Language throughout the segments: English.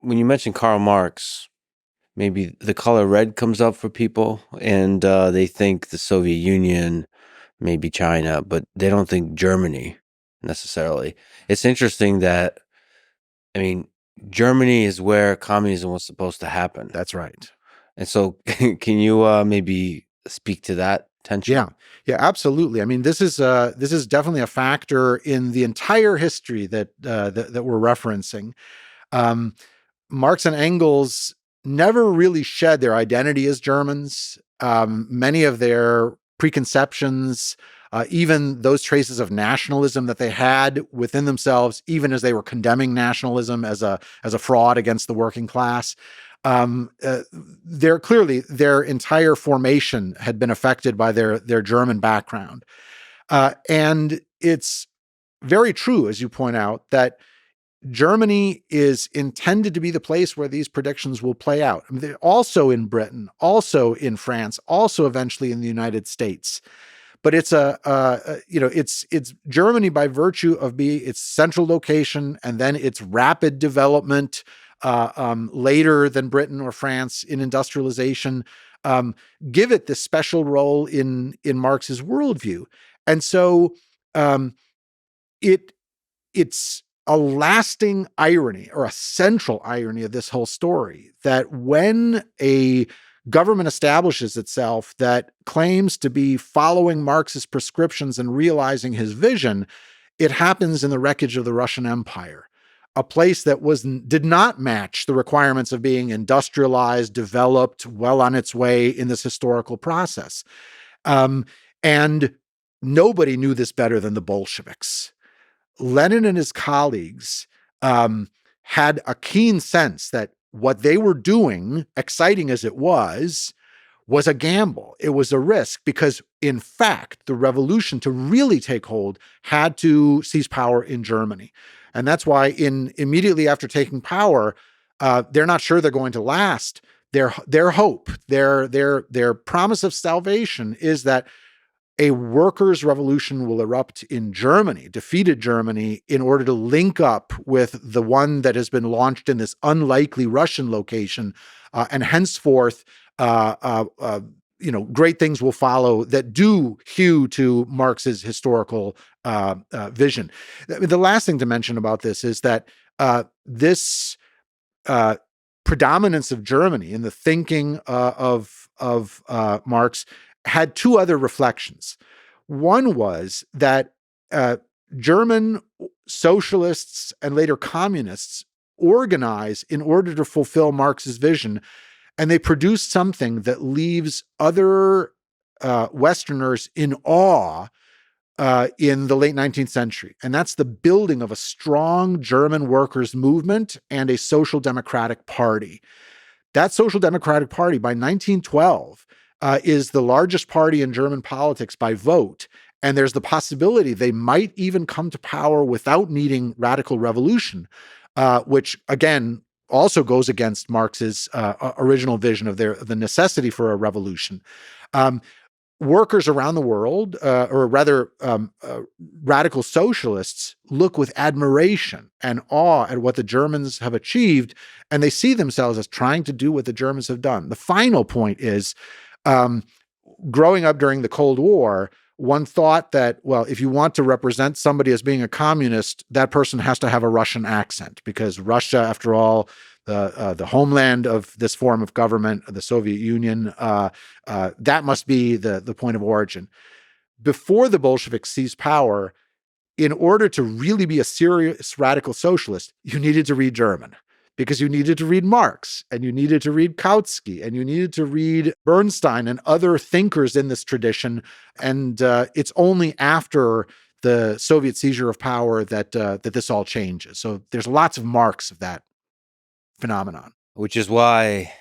when you mention Karl Marx, maybe the color red comes up for people, and they think the Soviet Union, maybe China, but they don't think Germany necessarily. It's interesting that, I mean, Germany is where communism was supposed to happen. That's right. And so can you maybe speak to that tension? Yeah, absolutely. I mean, this is definitely a factor in the entire history that we're referencing. Marx and Engels never really shed their identity as Germans. Many of their preconceptions, even those traces of nationalism that they had within themselves, even as they were condemning nationalism as a fraud against the working class, their entire formation had been affected by their German background. And it's very true, as you point out, that Germany is intended to be the place where these predictions will play out. I mean, they're also in Britain, also in France, also eventually in the United States. But it's it's Germany by virtue of its central location and then its rapid development later than Britain or France in industrialization, give it this special role in Marx's worldview. And so it's a lasting irony, or a central irony of this whole story, that when a government establishes itself that claims to be following Marx's prescriptions and realizing his vision, it happens in the wreckage of the Russian Empire, a place that did not match the requirements of being industrialized, developed, well on its way in this historical process. And nobody knew this better than the Bolsheviks. Lenin and his colleagues had a keen sense that what they were doing, exciting as it was a gamble. It was a risk because, in fact, the revolution to really take hold had to seize power in Germany. And that's why immediately after taking power, they're not sure they're going to last. Their hope, their promise of salvation is that a workers' revolution will erupt in Germany, defeated Germany, in order to link up with the one that has been launched in this unlikely Russian location, and henceforth, great things will follow that do hew to Marx's historical vision. The last thing to mention about this is that this predominance of Germany in the thinking of Marx had two other reflections. One was that German socialists and later communists organize in order to fulfill Marx's vision, and they produce something that leaves other Westerners in awe in the late 19th century. And that's the building of a strong German workers' movement and a social democratic party. That social democratic party by 1912 is the largest party in German politics by vote. And there's the possibility they might even come to power without needing radical revolution, which, again, also goes against Marx's original vision of the necessity for a revolution. Workers around the world, or rather radical socialists, look with admiration and awe at what the Germans have achieved, and they see themselves as trying to do what the Germans have done. The final point is, growing up during the Cold War, one thought that, well, if you want to represent somebody as being a communist, that person has to have a Russian accent, because Russia, after all, the homeland of this form of government, the Soviet Union, that must be the point of origin. Before the Bolsheviks seized power, in order to really be a serious radical socialist, you needed to read German, because you needed to read Marx, and you needed to read Kautsky, and you needed to read Bernstein and other thinkers in this tradition. And it's only after the Soviet seizure of power that this all changes. So there's lots of marks of that phenomenon. Which is why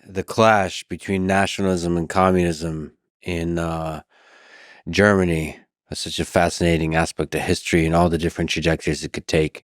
the clash between nationalism and communism in Germany is such a fascinating aspect of history and all the different trajectories it could take.